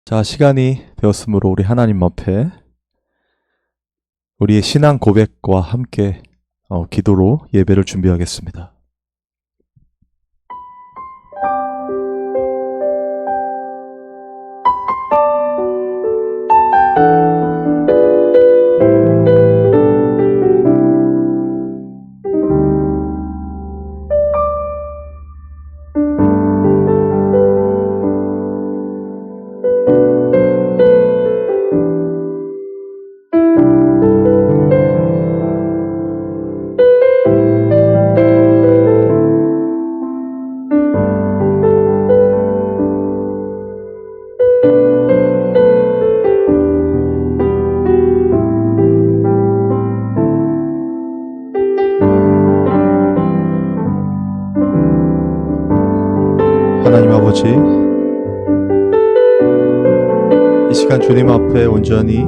자, 시간이 되었으므로 우리 하나님 앞에 우리의 신앙 고백과 함께 기도로 예배를 준비하겠습니다. 하나님 아버지, 이 시간 주님 앞에 온전히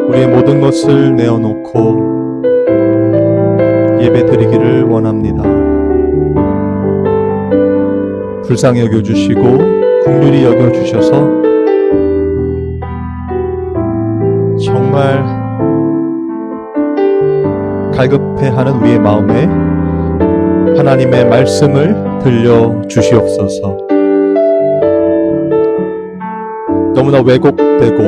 우리의 모든 것을 내어놓고 예배 드리기를 원합니다. 불쌍히 여겨주시고 긍휼히 여겨주셔서 정말 갈급해하는 우리의 마음에 하나님의 말씀을 들려주시옵소서. 너무나 왜곡되고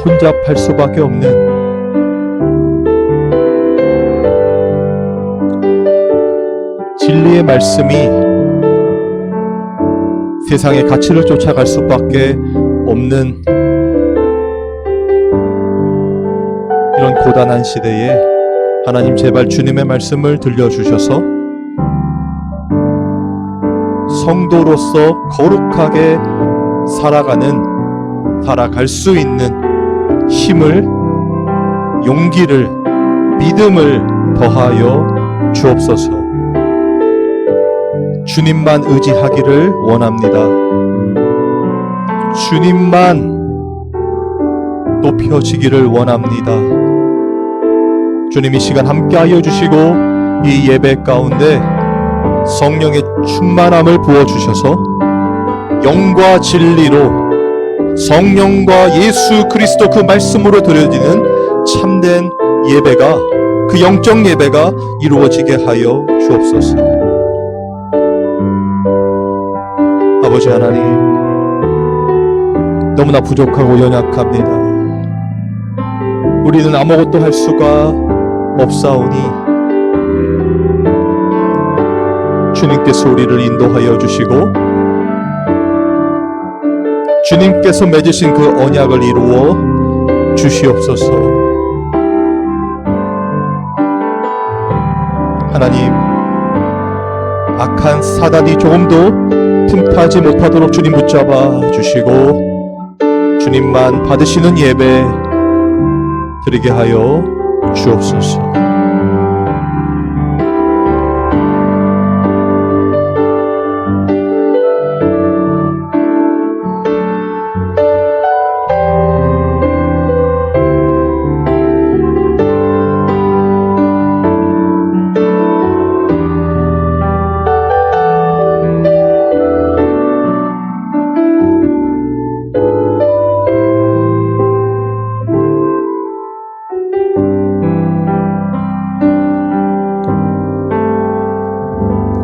혼잡할 수밖에 없는 진리의 말씀이 세상의 가치를 쫓아갈 수밖에 없는 이런 고단한 시대에 하나님 제발 주님의 말씀을 들려주셔서 성도로서 거룩하게 살아갈 수 있는 힘을, 용기를, 믿음을 더하여 주옵소서. 주님만 의지하기를 원합니다. 주님만 높여지기를 원합니다. 주님 이 시간 함께하여 주시고 이 예배 가운데 성령의 충만함을 부어주셔서 영과 진리로 성령과 예수 그리스도 그 말씀으로 드려지는 참된 예배가, 그 영적 예배가 이루어지게 하여 주옵소서. 아버지 하나님, 너무나 부족하고 연약합니다. 우리는 아무것도 할 수가 없사오니 주님께서 우리를 인도하여 주시고 주님께서 맺으신 그 언약을 이루어 주시옵소서. 하나님, 악한 사단이 조금도 틈타지 못하도록 주님 붙잡아 주시고 주님만 받으시는 예배 드리게 하여 주옵소서.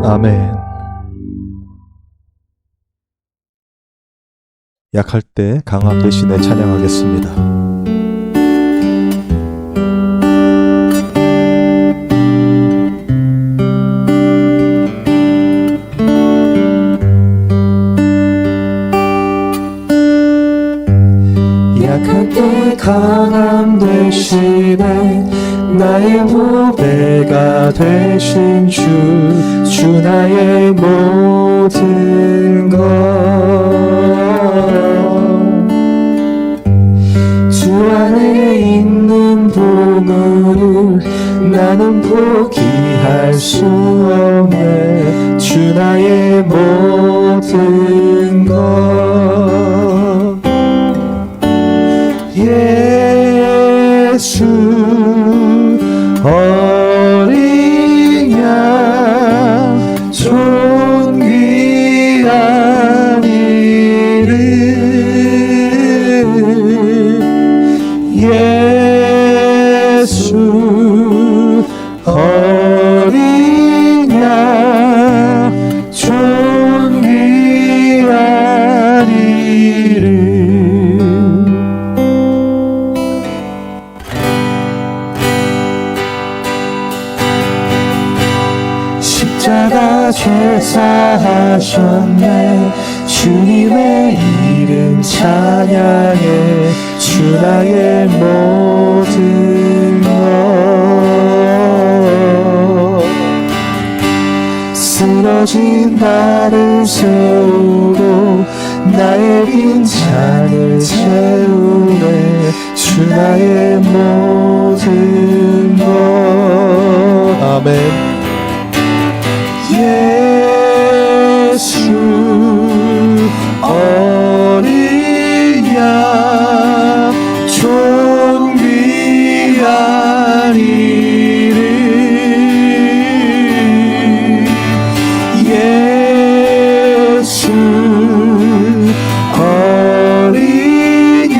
아멘. 약할 때 강함 대신에 찬양하겠습니다. 약할 때 강함 대신에 나의 보배가 되신 주 나의 모든 것. 주 안에 있는 보물을 나는 포기할 수 없네. 주 나의 모든 것. 예수 어린 양 존귀 하셨네. 주님의 이름 찬양해. 주 나의 모든 것. 쓰러진 나를 세우고 나의 빈잔을 채우네. 주 나의 모든 것. 아멘. 예수 어린 양 존귀한 이름. 예수 어린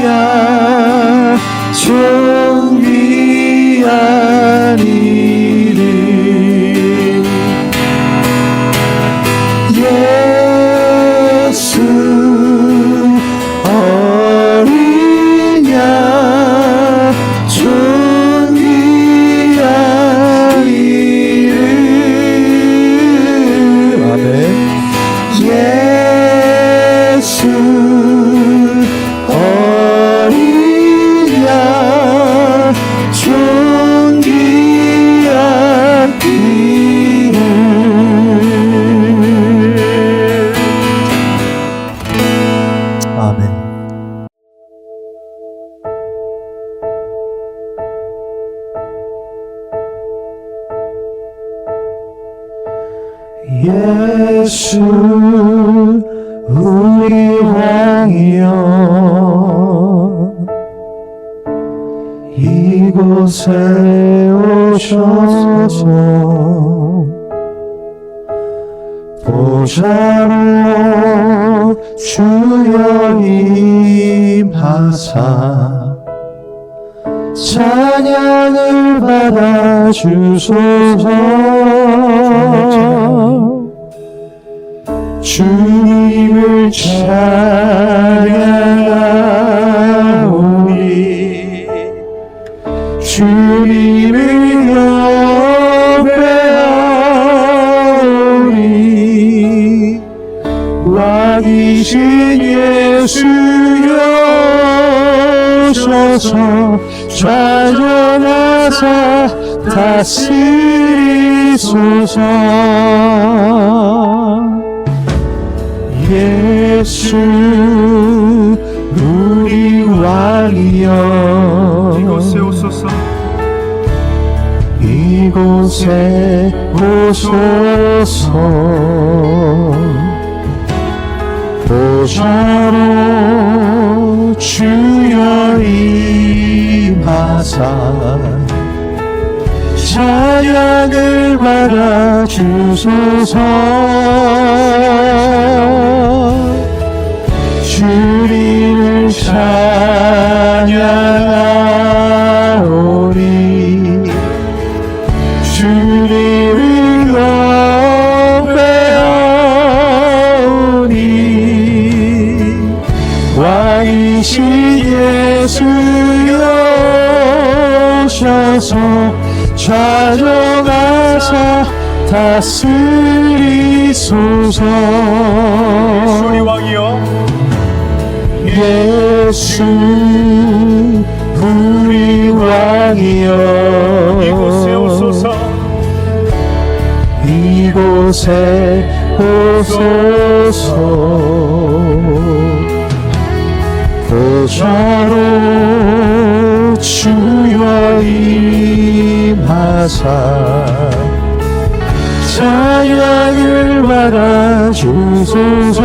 양 존귀한 이름. 예수 어린 양 존귀한 이름. 아멘. 예수 어린 양 존귀한 이름. 아멘. 예수 우리 왕이여 이곳에 오셔서 보좌로 주여 임하사 찬양을 받아주소서. 주님을 찬양하오니 주님을 예배하오니 왕이신 예수여 오셔서 좌정하사 다스리소서. 예수 우리 왕이여 이곳에 오소서. 이곳에 오소서. 보좌로 주여 임하사 찬양을 받아주소서. 주님을 찬양하오니 주님을 예배하오니 왕이신 예수여 오셔서 좌정하사 다스리소서. 우리 왕이여 예수 우리 왕이여 이곳에 오소서. 이곳에 오소서. 보좌로 주여 임하사 찬양을 받아주소서.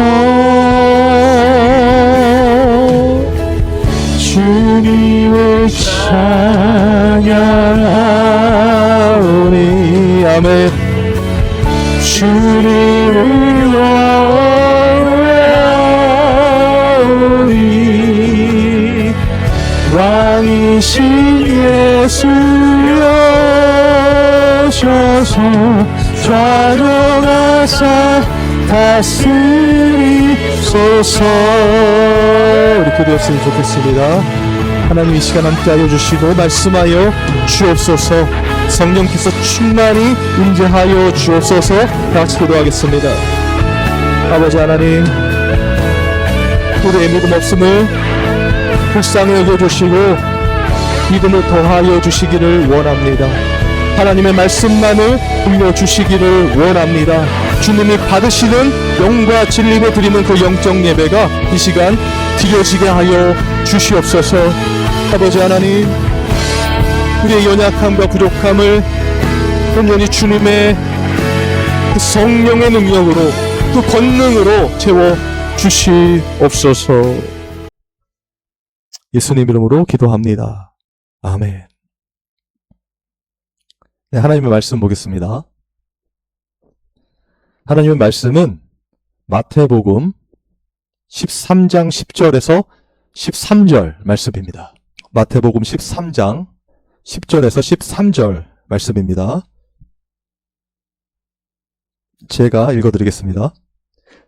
주님을 찬양하오니 아멘. 주님을 예배하오니 왕이신 예수여 오셔서 좌정하사 다스리소서. 이렇게 되었으면 좋겠습니다. 하나님 이 시간 함께하여 주시고 말씀하여 주옵소서. 성령께서 충만히 임재하여 주옵소서. 다 같이 기도하겠습니다. 아버지 하나님, 우리의 믿음 없음을 불쌍히 여겨주시고 믿음을 더하여 주시기를 원합니다. 하나님의 말씀만을 들려주시기를 원합니다. 주님이 받으시는 영과 진리로 드리는 그 영적 예배가 이 시간 드려지게 하여 주시옵소서. 아버지 하나님, 우리의 연약함과 부족함을 온전히 주님의 그 성령의 능력으로, 그 권능으로 채워 주시옵소서. 예수님 이름으로 기도합니다. 아멘. 네, 하나님의 말씀 보겠습니다. 하나님의 말씀은 마태복음 13장 10절에서 13절 말씀입니다. 마태복음 13장 10절에서 13절 말씀입니다. 제가 읽어드리겠습니다.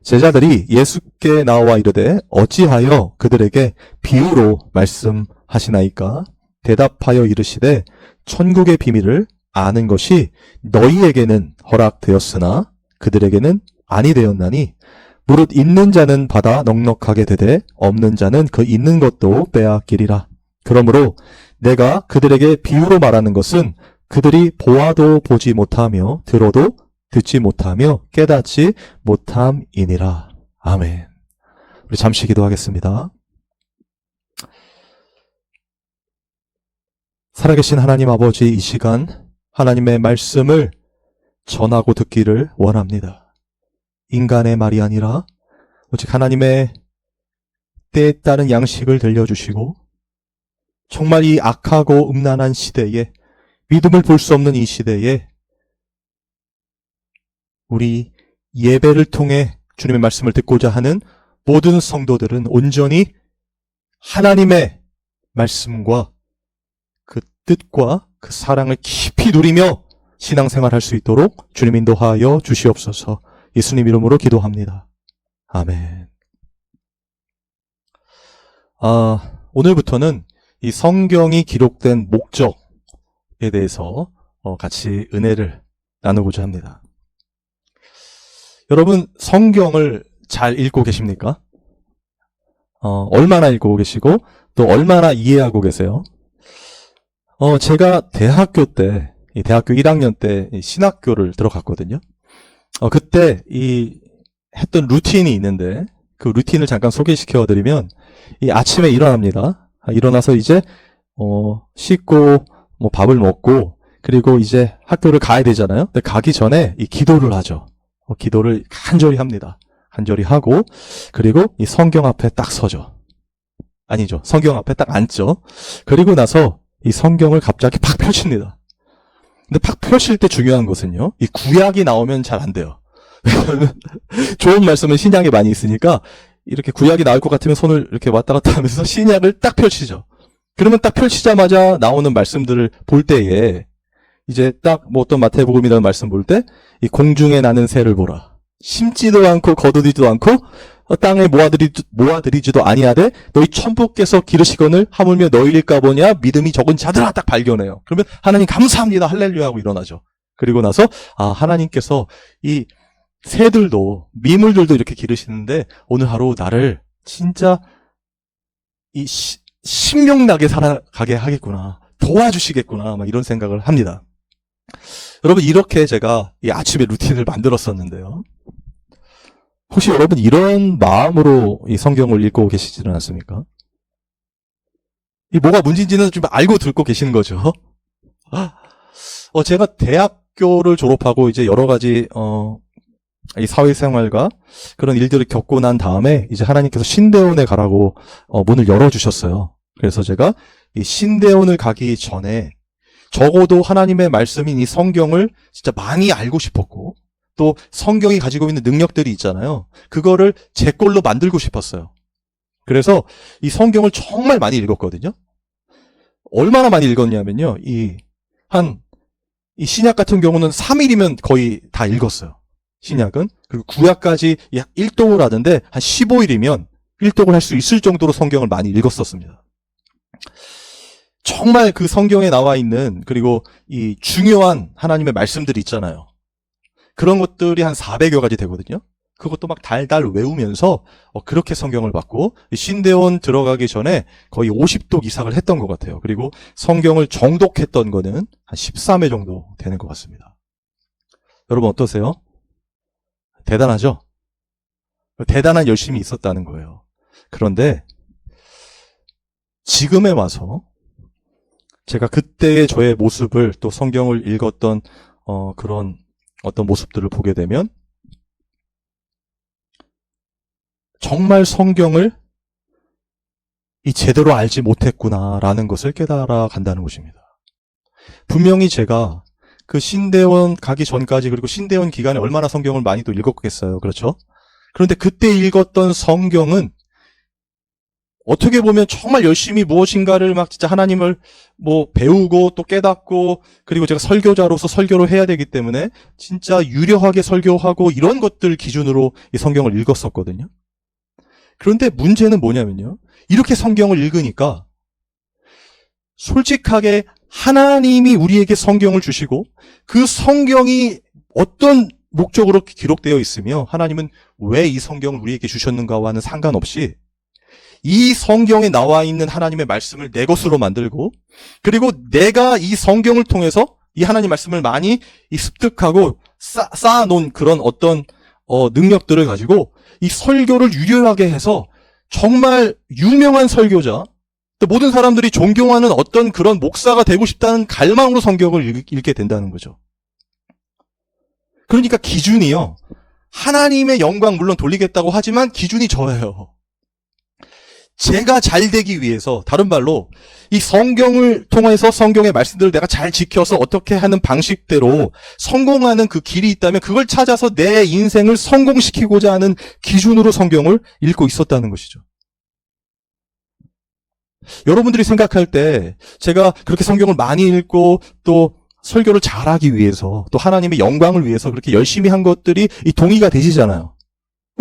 제자들이 예수께 나와 이르되 어찌하여 그들에게 비유로 말씀하시나이까? 대답하여 이르시되 천국의 비밀을 아는 것이 너희에게는 허락되었으나 그들에게는 아니 되었나니 무릇 있는 자는 받아 넉넉하게 되되 없는 자는 그 있는 것도 빼앗기리라. 그러므로 내가 그들에게 비유로 말하는 것은 그들이 보아도 보지 못하며 들어도 듣지 못하며 깨닫지 못함이니라. 아멘. 우리 잠시 기도하겠습니다. 살아계신 하나님 아버지, 이 시간 하나님의 말씀을 전하고 듣기를 원합니다. 인간의 말이 아니라 오직 하나님의 때에 따른 양식을 들려주시고 정말 이 악하고 음란한 시대에, 믿음을 볼 수 없는 이 시대에 우리 예배를 통해 주님의 말씀을 듣고자 하는 모든 성도들은 온전히 하나님의 말씀과 그 뜻과 그 사랑을 깊이 누리며 신앙생활할 수 있도록 주님 인도하여 주시옵소서. 예수님 이름으로 기도합니다. 아멘. 오늘부터는 이 성경이 기록된 목적에 대해서 같이 은혜를 나누고자 합니다. 여러분, 성경을 잘 읽고 계십니까? 얼마나 읽고 계시고 또 얼마나 이해하고 계세요? 제가 대학교 1학년 때 신학교를 들어갔거든요. 그때 했던 루틴이 있는데 그 루틴을 잠깐 소개시켜 드리면, 아침에 일어납니다. 일어나서 이제 씻고 밥을 먹고 그리고 이제 학교를 가야 되잖아요. 근데 가기 전에 기도를 하죠. 기도를 간절히 합니다. 간절히 하고 그리고 이 성경 앞에 딱 서죠. 아니죠. 성경 앞에 딱 앉죠. 그리고 나서 이 성경을 갑자기 팍 펼칩니다. 근데 팍 펼칠 때 중요한 것은요, 이 구약이 나오면 잘 안 돼요. 좋은 말씀은 신약에 많이 있으니까 이렇게 구약이 나올 것 같으면 손을 이렇게 왔다 갔다 하면서 신약을 딱 펼치죠. 그러면 딱 펼치자마자 나오는 말씀들을 볼 때에 이제 딱 어떤 마태복음이라는 말씀 볼 때 이 공중에 나는 새를 보라. 심지도 않고 거두지도 않고 땅에 모아들이지도 아니하되 너희 천부께서 기르시거늘 하물며 너희일까 보냐 믿음이 적은 자들아, 딱 발견해요. 그러면 하나님 감사합니다 할렐루야 하고 일어나죠. 그리고 나서 하나님께서 이 새들도 미물들도 이렇게 기르시는데 오늘 하루 나를 진짜 이 신명나게 살아가게 하겠구나, 도와주시겠구나, 막 이런 생각을 합니다. 여러분, 이렇게 제가 이 아침에 루틴을 만들었었는데요. 혹시 여러분 이런 마음으로 이 성경을 읽고 계시지는 않습니까? 이 뭐가 문제인지는 좀 알고 듣고 계시는 거죠. 제가 대학교를 졸업하고 이제 여러 가지 이 사회생활과 그런 일들을 겪고 난 다음에 이제 하나님께서 신대원에 가라고 문을 열어주셨어요. 그래서 제가 이 신대원을 가기 전에 적어도 하나님의 말씀인 이 성경을 진짜 많이 알고 싶었고, 또 성경이 가지고 있는 능력들이 있잖아요. 그거를 제 걸로 만들고 싶었어요. 그래서 이 성경을 정말 많이 읽었거든요. 얼마나 많이 읽었냐면요. 이 신약 같은 경우는 3일이면 거의 다 읽었어요. 신약은. 그리고 구약까지 약 1독을 하던데 한 15일이면 1독을 할 수 있을 정도로 성경을 많이 읽었었습니다. 정말 그 성경에 나와 있는, 그리고 이 중요한 하나님의 말씀들이 있잖아요. 그런 것들이 한 400여 가지 되거든요. 그것도 막 달달 외우면서 그렇게 성경을 받고 신대원 들어가기 전에 거의 50독 이상을 했던 것 같아요. 그리고 성경을 정독했던 거는 한 13회 정도 되는 것 같습니다. 여러분 어떠세요? 대단하죠? 대단한 열심이 있었다는 거예요. 그런데 지금에 와서 제가 그때의 저의 모습을 또 성경을 읽었던 그런 어떤 모습들을 보게 되면 정말 성경을 제대로 알지 못했구나라는 것을 깨달아 간다는 것입니다. 분명히 제가 그 신대원 가기 전까지 그리고 신대원 기간에 얼마나 성경을 많이 또 읽었겠어요. 그렇죠? 그런데 그때 읽었던 성경은 어떻게 보면 정말 열심히 무엇인가를 막 진짜 하나님을 뭐 배우고 또 깨닫고 그리고 제가 설교자로서 설교를 해야 되기 때문에 진짜 유려하게 설교하고 이런 것들 기준으로 이 성경을 읽었었거든요. 그런데 문제는 뭐냐면요. 이렇게 성경을 읽으니까 솔직하게 하나님이 우리에게 성경을 주시고 그 성경이 어떤 목적으로 기록되어 있으며 하나님은 왜 이 성경을 우리에게 주셨는가와는 상관없이 이 성경에 나와 있는 하나님의 말씀을 내 것으로 만들고 그리고 내가 이 성경을 통해서 이 하나님 말씀을 많이 습득하고 쌓아놓은 그런 어떤 능력들을 가지고 이 설교를 유려하게 해서 정말 유명한 설교자 또 모든 사람들이 존경하는 어떤 그런 목사가 되고 싶다는 갈망으로 성경을 읽게 된다는 거죠. 그러니까 기준이요. 하나님의 영광 물론 돌리겠다고 하지만 기준이 저예요. 제가 잘 되기 위해서 다른 말로 이 성경을 통해서 성경의 말씀들을 내가 잘 지켜서 어떻게 하는 방식대로 성공하는 그 길이 있다면 그걸 찾아서 내 인생을 성공시키고자 하는 기준으로 성경을 읽고 있었다는 것이죠. 여러분들이 생각할 때 제가 그렇게 성경을 많이 읽고 또 설교를 잘하기 위해서 또 하나님의 영광을 위해서 그렇게 열심히 한 것들이 이 동의가 되시잖아요.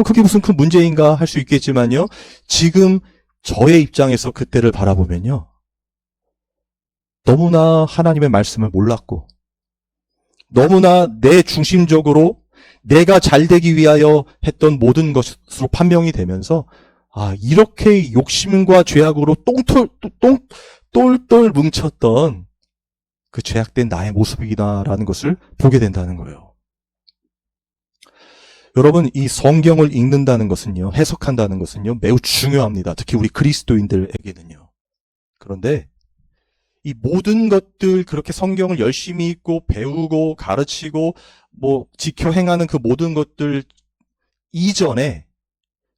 그게 무슨 큰 문제인가 할 수 있겠지만요. 지금 저의 입장에서 그때를 바라보면요. 너무나 하나님의 말씀을 몰랐고 너무나 내 중심적으로 내가 잘 되기 위하여 했던 모든 것으로 판명이 되면서 이렇게 욕심과 죄악으로 똘똘 뭉쳤던 그 죄악된 나의 모습이다라는 것을 보게 된다는 거예요. 여러분, 이 성경을 읽는다는 것은요, 해석한다는 것은요, 매우 중요합니다. 특히 우리 그리스도인들에게는요. 그런데 이 모든 것들 그렇게 성경을 열심히 읽고 배우고 가르치고 지켜 행하는 그 모든 것들 이전에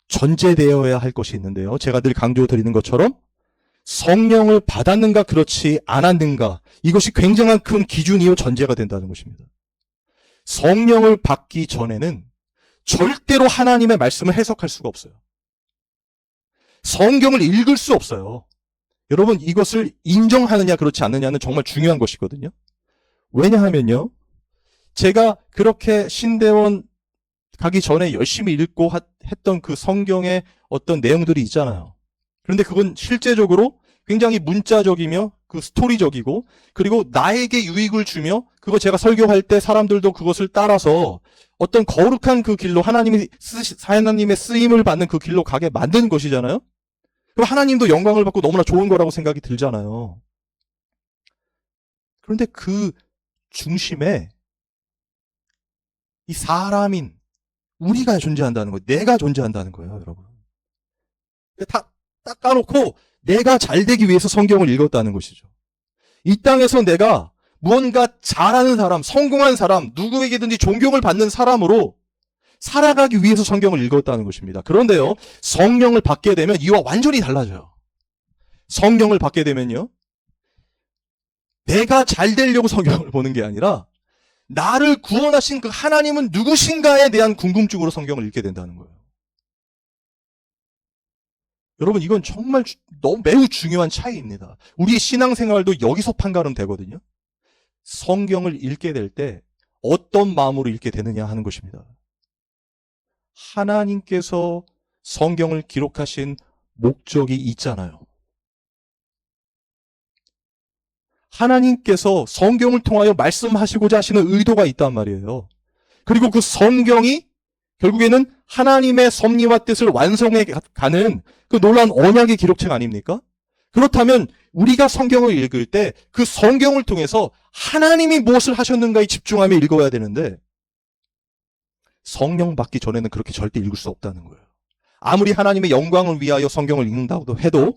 전제되어야 할 것이 있는데요. 제가 늘 강조드리는 것처럼 성령을 받았는가 그렇지 않았는가 이것이 굉장한 큰 기준이요 전제가 된다는 것입니다. 성령을 받기 전에는 절대로 하나님의 말씀을 해석할 수가 없어요. 성경을 읽을 수 없어요. 여러분 이것을 인정하느냐 그렇지 않느냐는 정말 중요한 것이거든요. 왜냐하면요. 제가 그렇게 신대원 가기 전에 열심히 읽고 했던 그 성경의 어떤 내용들이 있잖아요. 그런데 그건 실제적으로 굉장히 문자적이며 그 스토리적이고 그리고 나에게 유익을 주며 그거 제가 설교할 때 사람들도 그것을 따라서 어떤 거룩한 그 길로 하나님의 쓰임을 받는 그 길로 가게 만든 것이잖아요. 그럼 하나님도 영광을 받고 너무나 좋은 거라고 생각이 들잖아요. 그런데 그 중심에 이 사람인 우리가 존재한다는 거예요. 내가 존재한다는 거예요, 여러분. 다 닦아놓고 내가 잘 되기 위해서 성경을 읽었다는 것이죠. 이 땅에서 내가 무언가 잘하는 사람, 성공한 사람, 누구에게든지 존경을 받는 사람으로 살아가기 위해서 성경을 읽었다는 것입니다. 그런데요, 성령을 받게 되면 이와 완전히 달라져요. 성경을 받게 되면요, 내가 잘 되려고 성경을 보는 게 아니라 나를 구원하신 그 하나님은 누구신가에 대한 궁금증으로 성경을 읽게 된다는 거예요. 여러분 이건 정말 매우 중요한 차이입니다. 우리의 신앙생활도 여기서 판가름 되거든요. 성경을 읽게 될 때 어떤 마음으로 읽게 되느냐 하는 것입니다. 하나님께서 성경을 기록하신 목적이 있잖아요. 하나님께서 성경을 통하여 말씀하시고자 하시는 의도가 있단 말이에요. 그리고 그 성경이 결국에는 하나님의 섭리와 뜻을 완성해 가는 그 놀라운 언약의 기록책 아닙니까? 그렇다면 우리가 성경을 읽을 때 그 성경을 통해서 하나님이 무엇을 하셨는가에 집중하며 읽어야 되는데 성령 받기 전에는 그렇게 절대 읽을 수 없다는 거예요. 아무리 하나님의 영광을 위하여 성경을 읽는다고 해도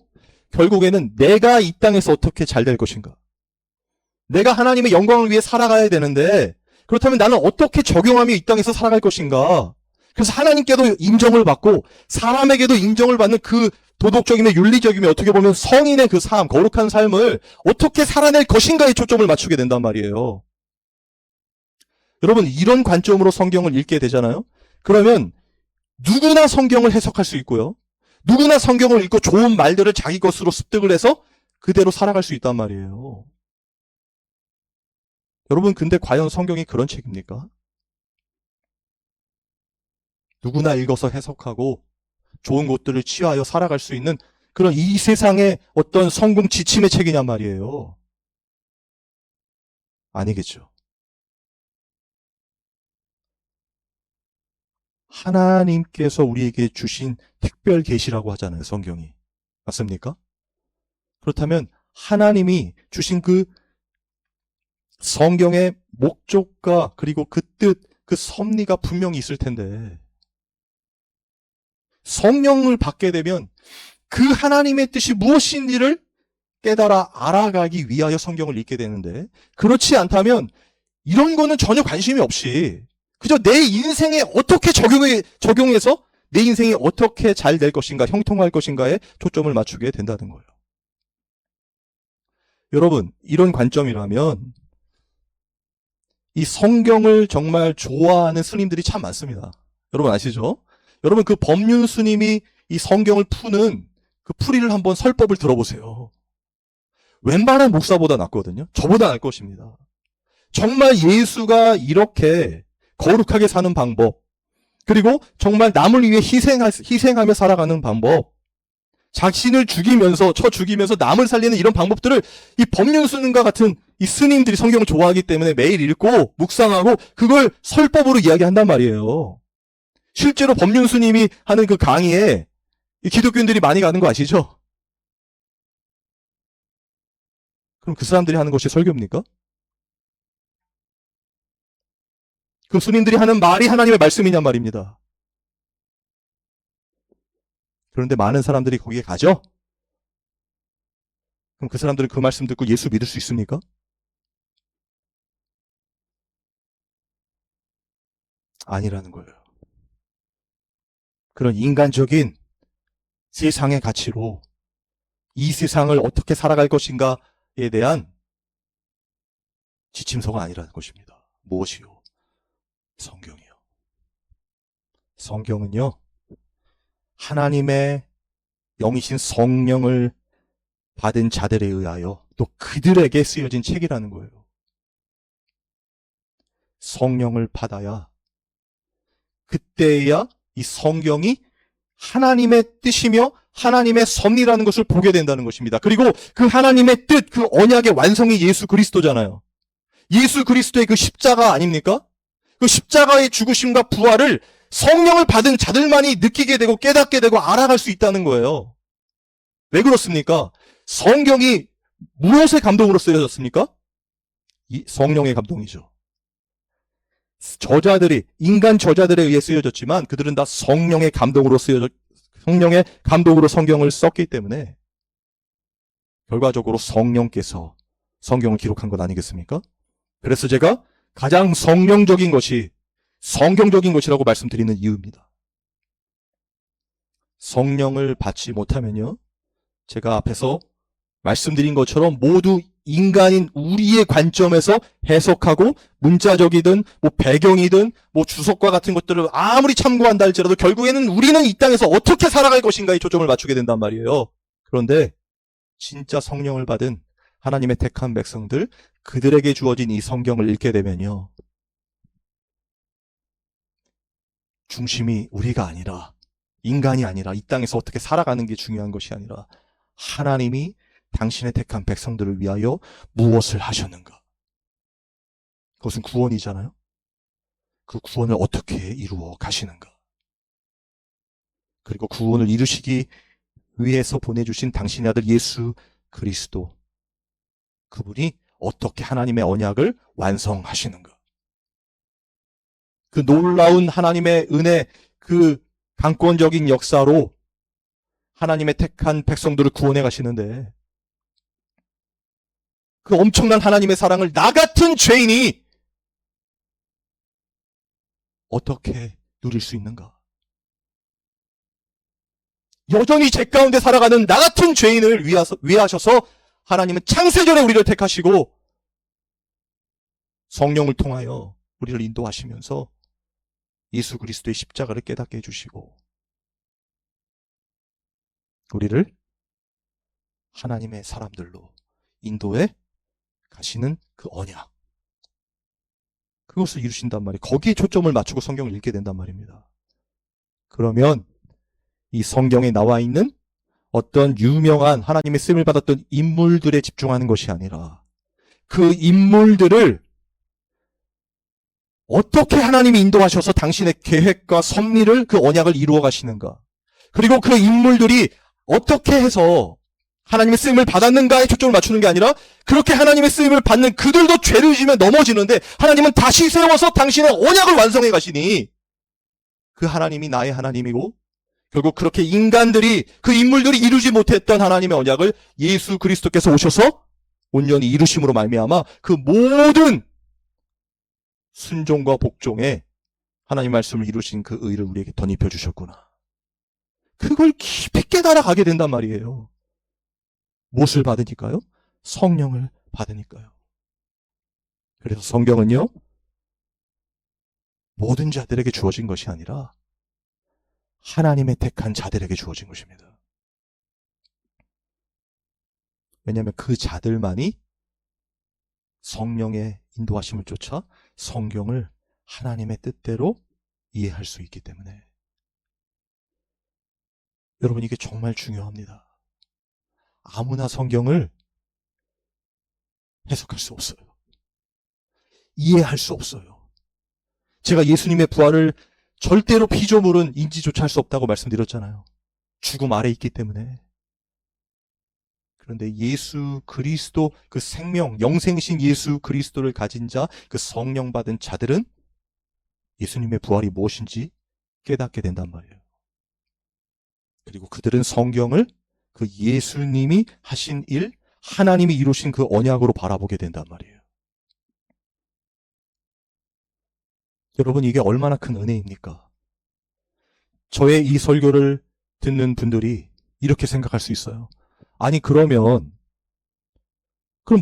결국에는 내가 이 땅에서 어떻게 잘 될 것인가? 내가 하나님의 영광을 위해 살아가야 되는데 그렇다면 나는 어떻게 적용하며 이 땅에서 살아갈 것인가? 그래서 하나님께도 인정을 받고 사람에게도 인정을 받는 그 도덕적이며 윤리적이며 어떻게 보면 성인의 그 삶, 거룩한 삶을 어떻게 살아낼 것인가에 초점을 맞추게 된단 말이에요. 여러분, 이런 관점으로 성경을 읽게 되잖아요? 그러면 누구나 성경을 해석할 수 있고요. 누구나 성경을 읽고 좋은 말들을 자기 것으로 습득을 해서 그대로 살아갈 수 있단 말이에요. 여러분, 근데 과연 성경이 그런 책입니까? 누구나 읽어서 해석하고 좋은 것들을 취하여 살아갈 수 있는 그런 이 세상의 어떤 성공 지침의 책이냔 말이에요. 아니겠죠. 하나님께서 우리에게 주신 특별 계시라고 하잖아요, 성경이. 맞습니까? 그렇다면 하나님이 주신 그 성경의 목적과 그리고 그 뜻, 그 섭리가 분명히 있을 텐데 성령을 받게 되면 그 하나님의 뜻이 무엇인지를 깨달아 알아가기 위하여 성경을 읽게 되는데 그렇지 않다면 이런 거는 전혀 관심이 없이 그저 내 인생에 어떻게 적용해서 내 인생이 어떻게 잘 될 것인가, 형통할 것인가에 초점을 맞추게 된다는 거예요. 여러분, 이런 관점이라면 이 성경을 정말 좋아하는 스님들이 참 많습니다. 여러분 아시죠? 여러분 그 법륜 스님이 이 성경을 푸는 그 풀이를 한번 설법을 들어보세요. 웬만한 목사보다 낫거든요. 저보다 나을 것입니다. 정말 예수가 이렇게 거룩하게 사는 방법, 그리고 정말 남을 위해 희생하며 살아가는 방법, 자신을 죽이면서 남을 살리는 이런 방법들을 이 법륜 스님과 같은 이 스님들이 성경을 좋아하기 때문에 매일 읽고 묵상하고 그걸 설법으로 이야기한단 말이에요. 실제로 법륜 스님이 하는 그 강의에 이 기독교인들이 많이 가는 거 아시죠? 그럼 그 사람들이 하는 것이 설교입니까? 그 스님들이 하는 말이 하나님의 말씀이냔 말입니다. 그런데 많은 사람들이 거기에 가죠? 그럼 그 사람들은 그 말씀 듣고 예수 믿을 수 있습니까? 아니라는 거예요. 그런 인간적인 세상의 가치로 이 세상을 어떻게 살아갈 것인가에 대한 지침서가 아니라는 것입니다. 무엇이요? 성경이요. 성경은요, 하나님의 영이신 성령을 받은 자들에 의하여 또 그들에게 쓰여진 책이라는 거예요. 성령을 받아야 그때야 이 성경이 하나님의 뜻이며 하나님의 섭리라는 것을 보게 된다는 것입니다. 그리고 그 하나님의 뜻, 그 언약의 완성이 예수 그리스도잖아요. 예수 그리스도의 그 십자가 아닙니까? 그 십자가의 죽으심과 부활을 성령을 받은 자들만이 느끼게 되고 깨닫게 되고 알아갈 수 있다는 거예요. 왜 그렇습니까? 성경이 무엇의 감동으로 쓰여졌습니까? 이 성령의 감동이죠. 인간 저자들에 의해 쓰여졌지만 그들은 다 성령의 감동으로 성경을 썼기 때문에 결과적으로 성령께서 성경을 기록한 것 아니겠습니까? 그래서 제가 가장 성경적인 것이라고 말씀드리는 이유입니다. 성령을 받지 못하면요, 제가 앞에서 말씀드린 것처럼 모두 인간인 우리의 관점에서 해석하고 문자적이든 배경이든 주석과 같은 것들을 아무리 참고한다 할지라도 결국에는 우리는 이 땅에서 어떻게 살아갈 것인가에 초점을 맞추게 된단 말이에요. 그런데 진짜 성령을 받은 하나님의 택한 백성들, 그들에게 주어진 이 성경을 읽게 되면요, 중심이 우리가 아니라, 인간이 아니라, 이 땅에서 어떻게 살아가는 게 중요한 것이 아니라 하나님이 당신의 택한 백성들을 위하여 무엇을 하셨는가? 그것은 구원이잖아요. 그 구원을 어떻게 이루어 가시는가? 그리고 구원을 이루시기 위해서 보내주신 당신의 아들 예수 그리스도, 그분이 어떻게 하나님의 언약을 완성하시는가. 그 놀라운 하나님의 은혜, 그 강권적인 역사로 하나님의 택한 백성들을 구원해 가시는데, 그 엄청난 하나님의 사랑을 나 같은 죄인이 어떻게 누릴 수 있는가? 여전히 죄 가운데 살아가는 나 같은 죄인을 위하셔서 하나님은 창세전에 우리를 택하시고 성령을 통하여 우리를 인도하시면서 예수 그리스도의 십자가를 깨닫게 해주시고 우리를 하나님의 사람들로 인도해 가시는 그 언약, 그것을 이루신단 말이에요. 거기에 초점을 맞추고 성경을 읽게 된단 말입니다. 그러면 이 성경에 나와 있는 어떤 유명한 하나님의 쓰임을 받았던 인물들에 집중하는 것이 아니라 그 인물들을 어떻게 하나님이 인도하셔서 당신의 계획과 섭리를, 그 언약을 이루어 가시는가, 그리고 그 인물들이 어떻게 해서 하나님의 쓰임을 받았는가에 초점을 맞추는 게 아니라 그렇게 하나님의 쓰임을 받는 그들도 죄를 지면 넘어지는데 하나님은 다시 세워서 당신의 언약을 완성해 가시니 그 하나님이 나의 하나님이고, 결국 그렇게 인간들이, 그 인물들이 이루지 못했던 하나님의 언약을 예수 그리스도께서 오셔서 온전히 이루심으로 말미암아 그 모든 순종과 복종에 하나님 말씀을 이루신 그 의를 우리에게 덧입혀 주셨구나. 그걸 깊이 깨달아 가게 된단 말이에요. 무엇을 받으니까요? 성령을 받으니까요. 그래서 성경은요, 모든 자들에게 주어진 것이 아니라 하나님의 택한 자들에게 주어진 것입니다. 왜냐하면 그 자들만이 성령의 인도하심을 쫓아 성경을 하나님의 뜻대로 이해할 수 있기 때문에. 여러분, 이게 정말 중요합니다. 아무나 성경을 해석할 수 없어요. 이해할 수 없어요. 제가 예수님의 부활을 절대로 피조물은 인지조차 할 수 없다고 말씀드렸잖아요. 죽음 아래 있기 때문에. 그런데 예수 그리스도, 그 생명, 영생신 예수 그리스도를 가진 자, 그 성령 받은 자들은 예수님의 부활이 무엇인지 깨닫게 된단 말이에요. 그리고 그들은 성경을 그 예수님이 하신 일, 하나님이 이루신 그 언약으로 바라보게 된단 말이에요. 여러분, 이게 얼마나 큰 은혜입니까? 저의 이 설교를 듣는 분들이 이렇게 생각할 수 있어요. 아니, 그럼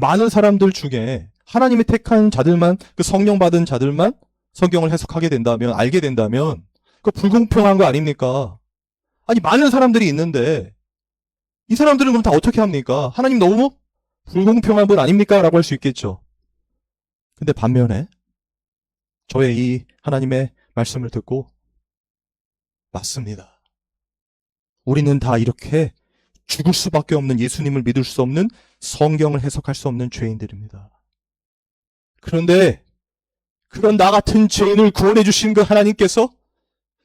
많은 사람들 중에 하나님이 택한 자들만, 그 성령 받은 자들만 성경을 해석하게 된다면, 알게 된다면 그거 불공평한 거 아닙니까? 아니, 많은 사람들이 있는데 이 사람들은 그럼 다 어떻게 합니까? 하나님 너무 불공평한 분 아닙니까? 라고 할 수 있겠죠. 근데 반면에 저의 이 하나님의 말씀을 듣고, 맞습니다, 우리는 다 이렇게 죽을 수밖에 없는, 예수님을 믿을 수 없는, 성경을 해석할 수 없는 죄인들입니다. 그런데 그런 나 같은 죄인을 구원해 주신 그 하나님께서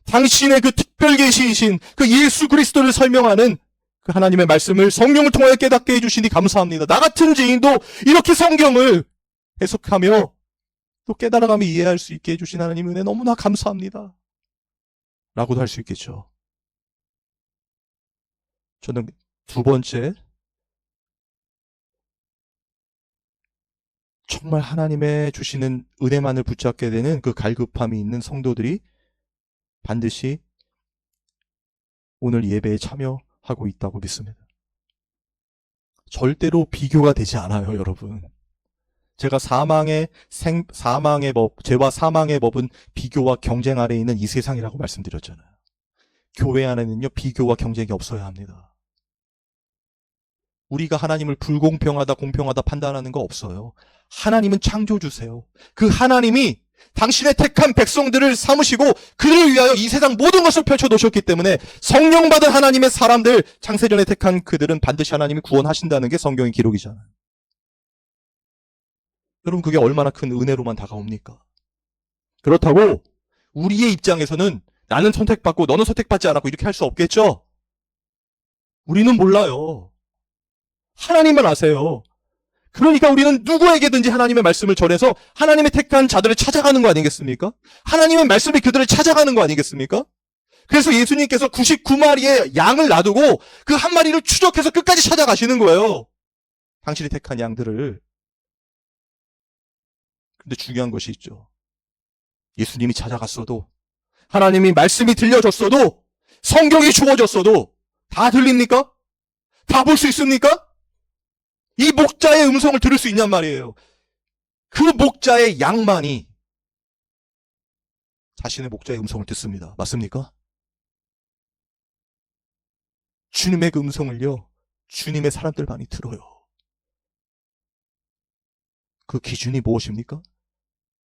당신의 그 특별 계시이신 그 예수 그리스도를 설명하는 그 하나님의 말씀을 성령을 통하여 깨닫게 해주시니 감사합니다. 나 같은 죄인도 이렇게 성경을 해석하며 또 깨달아가며 이해할 수 있게 해주신 하나님 은혜 너무나 감사합니다. 라고도 할 수 있겠죠. 저는 두 번째, 정말 하나님의 주시는 은혜만을 붙잡게 되는 그 갈급함이 있는 성도들이 반드시 오늘 예배에 참여하고 있다고 믿습니다. 절대로 비교가 되지 않아요, 여러분. 제가 사망의 법, 죄와 사망의 법은 비교와 경쟁 아래에 있는 이 세상이라고 말씀드렸잖아요. 교회 안에는요, 비교와 경쟁이 없어야 합니다. 우리가 하나님을 불공평하다, 공평하다 판단하는 거 없어요. 하나님은 창조주세요. 그 하나님이 당신의 택한 백성들을 삼으시고 그를 위하여 이 세상 모든 것을 펼쳐놓으셨기 때문에 성령 받은 하나님의 사람들, 창세전에 택한 그들은 반드시 하나님이 구원하신다는 게 성경의 기록이잖아요. 여러분, 그게 얼마나 큰 은혜로만 다가옵니까? 그렇다고 우리의 입장에서는 나는 선택받고 너는 선택받지 않았고 이렇게 할 수 없겠죠? 우리는 몰라요. 하나님만 아세요. 그러니까 우리는 누구에게든지 하나님의 말씀을 전해서 하나님의 택한 자들을 찾아가는 거 아니겠습니까? 하나님의 말씀이 그들을 찾아가는 거 아니겠습니까? 그래서 예수님께서 99마리의 양을 놔두고 그 한 마리를 추적해서 끝까지 찾아가시는 거예요. 당신이 택한 양들을. 근데 중요한 것이 있죠. 예수님이 찾아갔어도, 하나님이 말씀이 들려줬어도, 성경이 주어졌어도 다 들립니까? 다 볼 수 있습니까? 이 목자의 음성을 들을 수 있냔 말이에요. 그 목자의 양만이 자신의 목자의 음성을 듣습니다. 맞습니까? 주님의 그 음성을요, 주님의 사람들만이 들어요. 그 기준이 무엇입니까?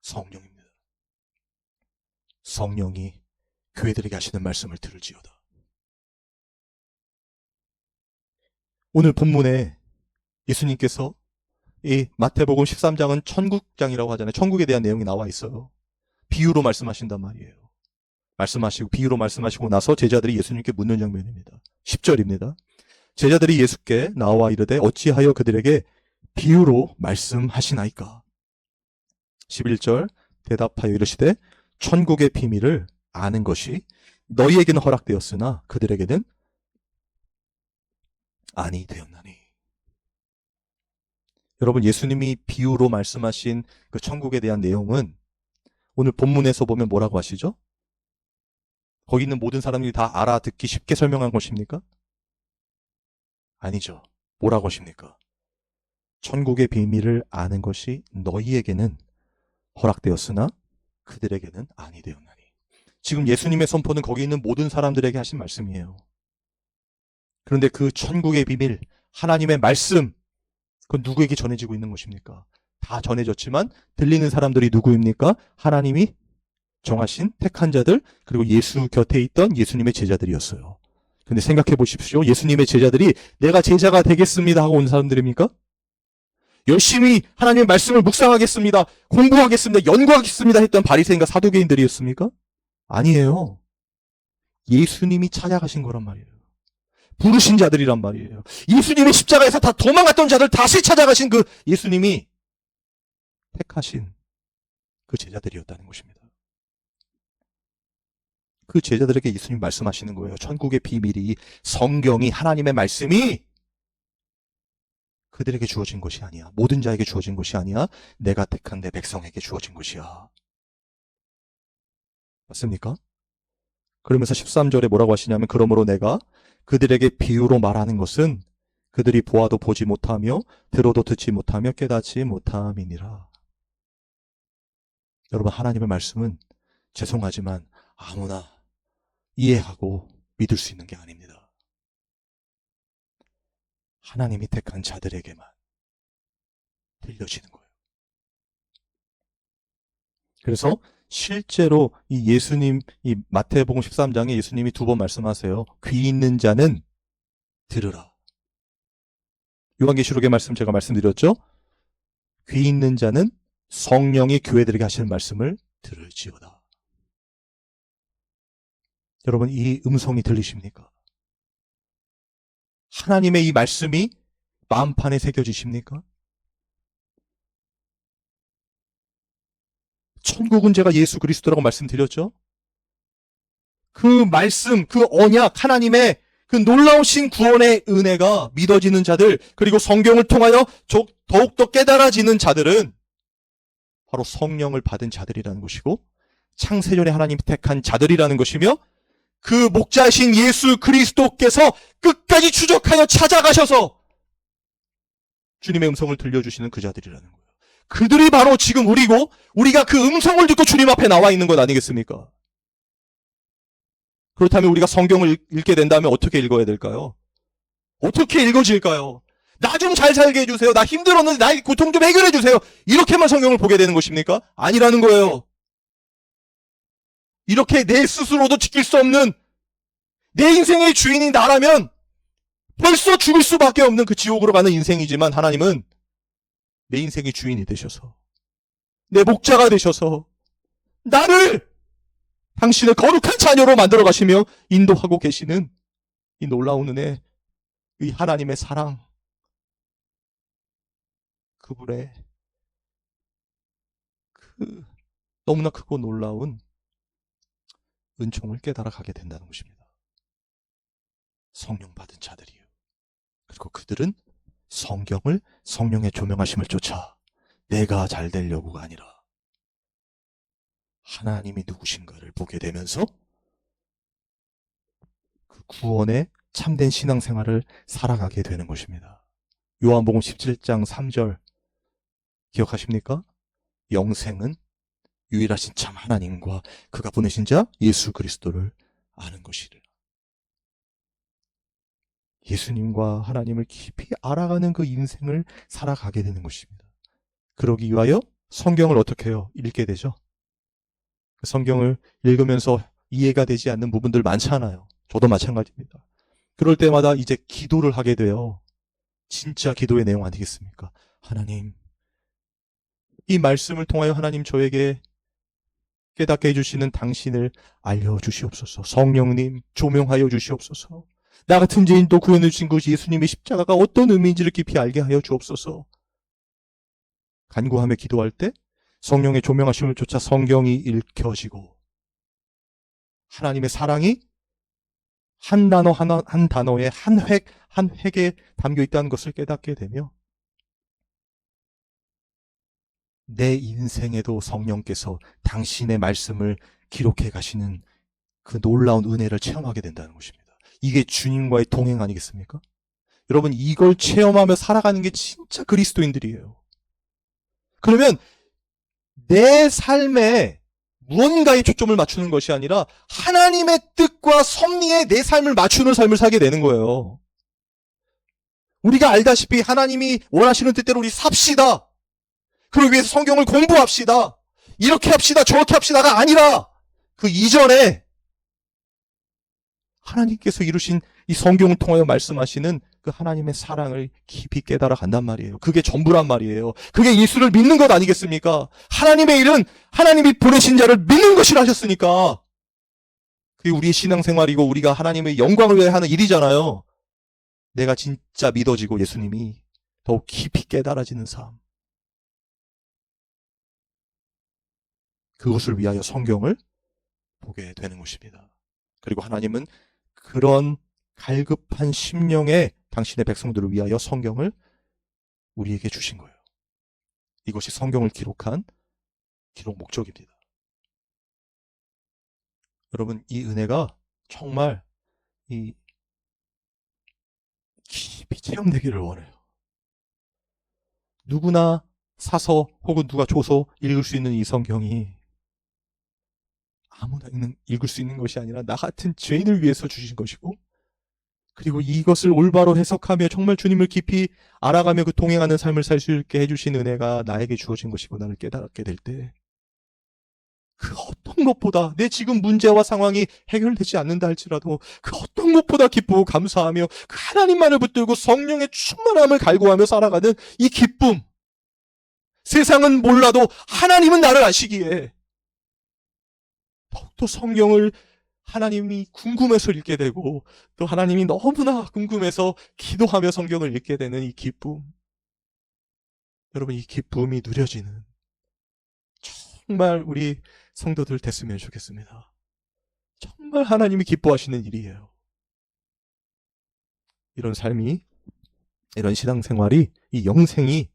성령입니다. 성령이 교회들에게 하시는 말씀을 들을지어다. 오늘 본문에 예수님께서 이 마태복음 13장은 천국장이라고 하잖아요. 천국에 대한 내용이 나와 있어요. 비유로 말씀하신단 말이에요. 비유로 말씀하시고 나서 제자들이 예수님께 묻는 장면입니다. 10절입니다. 제자들이 예수께 나와 이르되 어찌하여 그들에게 비유로 말씀하시나이까? 11절 대답하여 이르시되 천국의 비밀을 아는 것이 너희에게는 허락되었으나 그들에게는 아니 되었나니. 여러분, 예수님이 비유로 말씀하신 그 천국에 대한 내용은 오늘 본문에서 보면 뭐라고 하시죠? 거기 있는 모든 사람들이 다 알아듣기 쉽게 설명한 것입니까? 아니죠. 뭐라고 하십니까? 천국의 비밀을 아는 것이 너희에게는 허락되었으나 그들에게는 아니 되었나니. 지금 예수님의 선포는 거기 있는 모든 사람들에게 하신 말씀이에요. 그런데 그 천국의 비밀, 하나님의 말씀, 그건 누구에게 전해지고 있는 것입니까? 다 전해졌지만 들리는 사람들이 누구입니까? 하나님이 정하신 택한 자들, 그리고 예수 곁에 있던 예수님의 제자들이었어요. 근데 생각해 보십시오. 예수님의 제자들이 내가 제자가 되겠습니다 하고 온 사람들입니까? 열심히 하나님의 말씀을 묵상하겠습니다, 공부하겠습니다, 연구하겠습니다 했던 바리새인과 사두개인들이었습니까? 아니에요. 예수님이 찾아가신 거란 말이에요. 부르신 자들이란 말이에요. 예수님의 십자가에서 다 도망갔던 자들 다시 찾아가신 그 예수님이 택하신 그 제자들이었다는 것입니다. 그 제자들에게 예수님 말씀하시는 거예요. 천국의 비밀이, 성경이, 하나님의 말씀이 그들에게 주어진 것이 아니야. 모든 자에게 주어진 것이 아니야. 내가 택한 내 백성에게 주어진 것이야. 맞습니까? 그러면서 13절에 뭐라고 하시냐면 그러므로 내가 그들에게 비유로 말하는 것은 그들이 보아도 보지 못하며 들어도 듣지 못하며 깨닫지 못함이니라. 여러분, 하나님의 말씀은 죄송하지만 아무나 이해하고 믿을 수 있는 게 아닙니다. 하나님이 택한 자들에게만 들려지는 거예요. 그래서 실제로 이 예수님, 이 마태복음 13장에 예수님이 두 번 말씀하세요. 귀 있는 자는 들으라. 요한계시록의 말씀 제가 말씀드렸죠? 귀 있는 자는 성령이 교회들에게 하시는 말씀을 들을지어다. 여러분, 이 음성이 들리십니까? 하나님의 이 말씀이 마음판에 새겨지십니까? 천국은 제가 예수 그리스도라고 말씀드렸죠? 그 말씀, 그 언약, 하나님의 그 놀라우신 구원의 은혜가 믿어지는 자들, 그리고 성경을 통하여 더욱더 깨달아지는 자들은 바로 성령을 받은 자들이라는 것이고 창세전에 하나님이 택한 자들이라는 것이며 그 목자이신 예수 그리스도께서 끝까지 추적하여 찾아가셔서 주님의 음성을 들려주시는 그 자들이라는 거예요. 그들이 바로 지금 우리고 우리가 그 음성을 듣고 주님 앞에 나와 있는 것 아니겠습니까? 그렇다면 우리가 성경을 읽게 된다면 어떻게 읽어야 될까요? 어떻게 읽어질까요? 나 좀 잘 살게 해주세요. 나 힘들었는데 나의 고통 좀 해결해 주세요. 이렇게만 성경을 보게 되는 것입니까? 아니라는 거예요. 이렇게 내 스스로도 지킬 수 없는 내 인생의 주인이 나라면 벌써 죽을 수밖에 없는 그 지옥으로 가는 인생이지만 하나님은 내 인생의 주인이 되셔서 내 목자가 되셔서 나를 당신을 거룩한 자녀로 만들어 가시며 인도하고 계시는 이 놀라운 은혜, 이 하나님의 사랑, 그분의 그 너무나 크고 놀라운 은총을 깨달아 가게 된다는 것입니다. 성령 받은 자들이요. 그리고 그들은 성경을, 성령의 조명하심을 쫓아 내가 잘 되려고가 아니라 하나님이 누구신가를 보게 되면서 그 구원의 참된 신앙생활을 살아가게 되는 것입니다. 요한복음 17장 3절 기억하십니까? 영생은 유일하신 참 하나님과 그가 보내신 자 예수 그리스도를 아는 것이라. 예수님과 하나님을 깊이 알아가는 그 인생을 살아가게 되는 것입니다. 그러기 위하여 성경을 어떻게 해요? 읽게 되죠. 성경을 읽으면서 이해가 되지 않는 부분들 많잖아요. 저도 마찬가지입니다. 그럴 때마다 이제 기도를 하게 돼요. 진짜 기도의 내용 아니겠습니까? 하나님, 이 말씀을 통하여 하나님 저에게 깨닫게 해주시는 당신을 알려주시옵소서. 성령님 조명하여 주시옵소서. 나 같은 죄인도 구원해 주신 것이 예수님의 십자가가 어떤 의미인지를 깊이 알게 하여 주옵소서. 간구하며 기도할 때 성령의 조명하심을 쫓아 성경이 읽혀지고 하나님의 사랑이 한 단어 한 단어에 한 획에 담겨 있다는 것을 깨닫게 되며 내 인생에도 성령께서 당신의 말씀을 기록해 가시는 그 놀라운 은혜를 체험하게 된다는 것입니다. 이게 주님과의 동행 아니겠습니까? 여러분, 이걸 체험하며 살아가는 게 진짜 그리스도인들이에요. 그러면 내 삶에 무언가에 초점을 맞추는 것이 아니라 하나님의 뜻과 섭리에 내 삶을 맞추는 삶을 살게 되는 거예요. 우리가 알다시피 하나님이 원하시는 뜻대로 우리 삽시다. 그러기 위해서 성경을 공부합시다. 이렇게 합시다. 저렇게 합시다가 아니라 그 이전에 하나님께서 이루신 이 성경을 통하여 말씀하시는 그 하나님의 사랑을 깊이 깨달아 간단 말이에요. 그게 전부란 말이에요. 그게 예수를 믿는 것 아니겠습니까? 하나님의 일은 하나님이 보내신 자를 믿는 것이라 하셨으니까 그게 우리의 신앙생활이고 우리가 하나님의 영광을 위해 하는 일이잖아요. 내가 진짜 믿어지고 예수님이 더욱 깊이 깨달아지는 삶. 그것을 위하여 성경을 보게 되는 것입니다. 그리고 하나님은 그런 갈급한 심령의 당신의 백성들을 위하여 성경을 우리에게 주신 거예요. 이것이 성경을 기록한 기록 목적입니다. 여러분, 이 은혜가 정말 깊이 체험되기를 원해요. 누구나 사서 혹은 누가 줘서 읽을 수 있는 이 성경이 아무나 읽을 수 있는 것이 아니라 나 같은 죄인을 위해서 주신 것이고 그리고 이것을 올바로 해석하며 정말 주님을 깊이 알아가며 그 동행하는 삶을 살 수 있게 해주신 은혜가 나에게 주어진 것이고 나를 깨닫게 될 때 그 어떤 것보다 내 지금 문제와 상황이 해결되지 않는다 할지라도 그 어떤 것보다 기쁘고 감사하며 그 하나님만을 붙들고 성령의 충만함을 갈구하며 살아가는 이 기쁨, 세상은 몰라도 하나님은 나를 아시기에 더욱더 성경을 하나님이 궁금해서 읽게 되고 또 하나님이 너무나 궁금해서 기도하며 성경을 읽게 되는 이 기쁨. 여러분, 이 기쁨이 누려지는 정말 우리 성도들 됐으면 좋겠습니다. 정말 하나님이 기뻐하시는 일이에요. 이런 삶이, 이런 신앙생활이, 이 영생이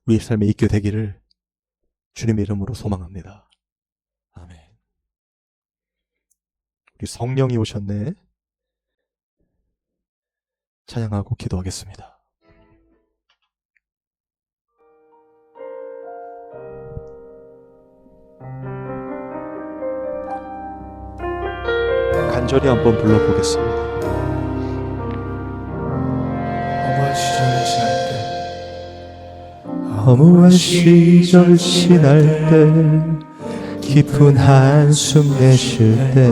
우리 삶에 있게 되기를 주님의 이름으로 소망합니다. 아멘. 우리 성령이 오셨네. 찬양하고 기도하겠습니다. 간절히 한번 불러보겠습니다. 허무한 시절 지날 때 깊은 한숨 내쉴 때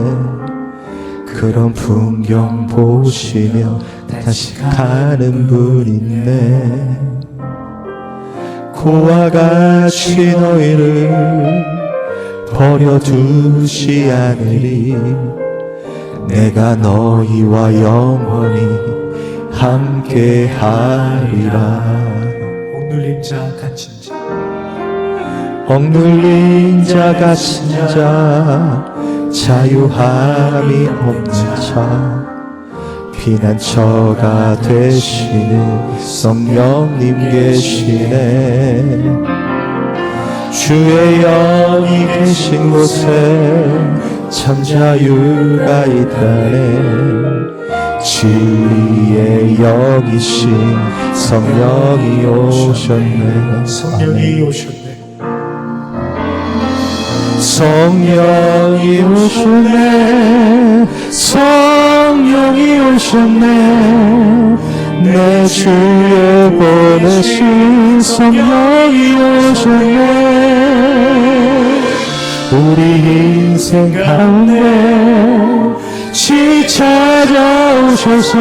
그런 풍경 보시며 다시 가는 분 있네. 고와 같이 너희를 버려두지 않으리. 내가 너희와 영원히 함께하리라. 억눌린 자 갇힌 자 억눌린 자 갇힌 자 자유함이 없는 자 피난처가 되시는 성령님 계시네. 주의 영이 계신 곳에 참 자유가 있다네. 진리의 영이신 성령이 오셨네. 성령이 오셨네. 성령이 오셨네. 성령이 오셨네. 내 주에 보내신 성령이 오셨네. 우리 인생 가운데 시 찾아오셔서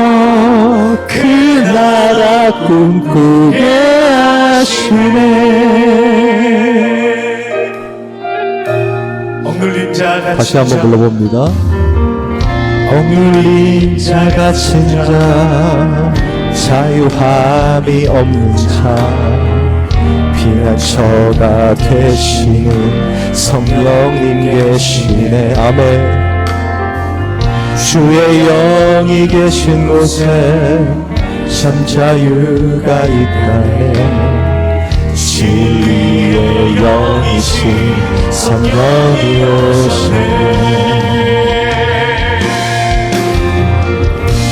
그 나라 꿈꾸게 하시네. 억눌린 자 갇힌 다시 한번 자 불러봅니다. 억눌린 자 갇힌 자 자유함이 없는 자 피난처가 되시는 성령님 계시네. 아멘. 주의 영이 계신 곳에 참 자유가 있다네. 진리의 영이신 성령이 오시네.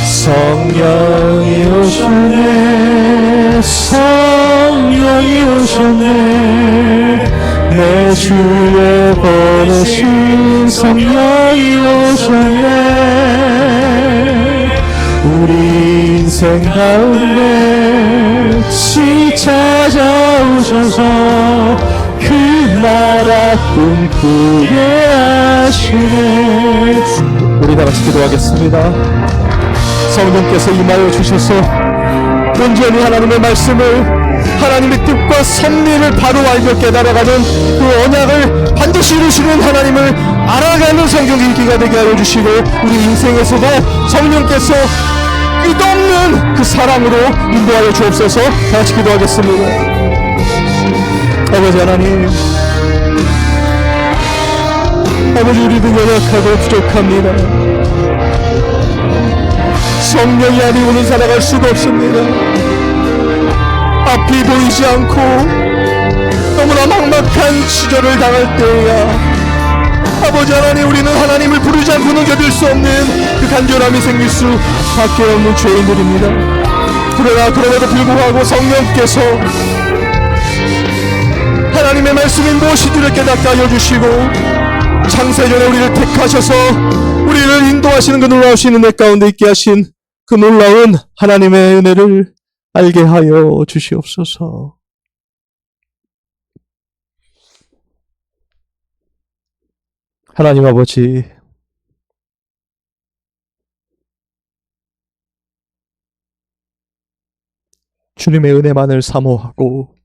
성령이 오셨네. 성령이 오셨네. 내 주에 보내신 성령이 오셨네. 우리 인생 가운데 시 찾아오셔서 그 나라 꿈꾸게 하시네. 우리 다 같이 기도하겠습니다. 성령께서 임하여 주셔서 온전히 하나님의 말씀을, 하나님의 뜻과 섭리를 바로 알고 깨달아가는 그 언약을 반드시 이루시는 하나님을 알아가는 성경 읽기가 되게 하여 주시고, 우리 인생에서도 성령께서 끝없는 그 사랑으로 인도하여 주옵소서. 다 같이 기도하겠습니다. 아버지 하나님, 아버지 우리도 연약하고 부족합니다. 성령이 아니고는 살아갈 수가 없습니다. 앞이 보이지 않고 너무나 막막한 시절을 당할 때야 아버지 하나님, 우리는 하나님을 부르지 않고는 견딜 수 없는 그 간절함이 생길 수밖에 없는 죄인들입니다. 그러나 그럼에도 불구하고 성령께서 하나님의 말씀이 무엇인지를 깨닫게 하여 주시고 창세전에 우리를 택하셔서 우리를 인도하시는 그 놀라우신 은혜 가운데 있게 하신 그 놀라운 하나님의 은혜를 알게 하여 주시옵소서. 하나님 아버지, 주님의 은혜만을 사모하고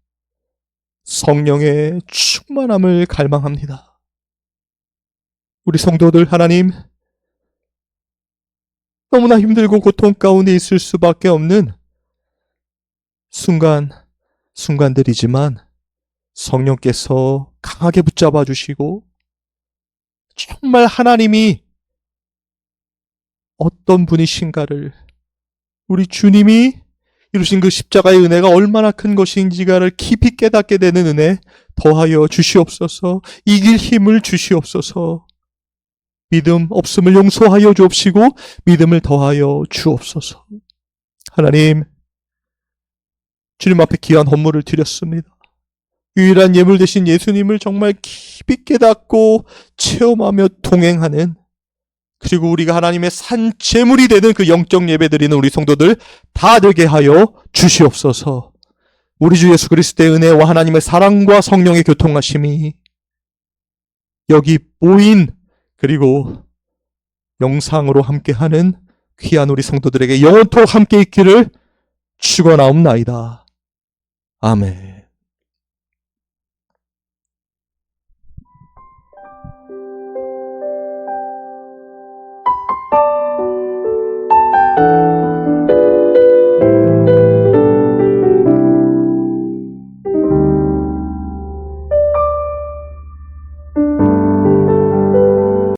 성령의 충만함을 갈망합니다. 우리 성도들 하나님, 너무나 힘들고 고통 가운데 있을 수밖에 없는 순간들이지만 성령께서 강하게 붙잡아 주시고 정말 하나님이 어떤 분이신가를, 우리 주님이 이루신 그 십자가의 은혜가 얼마나 큰 것인지가를 깊이 깨닫게 되는 은혜 더하여 주시옵소서. 이길 힘을 주시옵소서. 믿음 없음을 용서하여 주옵시고 믿음을 더하여 주옵소서. 하나님, 주님 앞에 귀한 헌물을 드렸습니다. 유일한 예물 되신 예수님을 정말 깊이 깨닫고 체험하며 동행하는, 그리고 우리가 하나님의 산 제물이 되는 그 영적 예배 드리는 우리 성도들 다 되게 하여 주시옵소서. 우리 주 예수 그리스도의 은혜와 하나님의 사랑과 성령의 교통하심이 여기 보인 그리고 영상으로 함께하는 귀한 우리 성도들에게 영원토록 함께 있기를 축원하옵나이다. 아멘.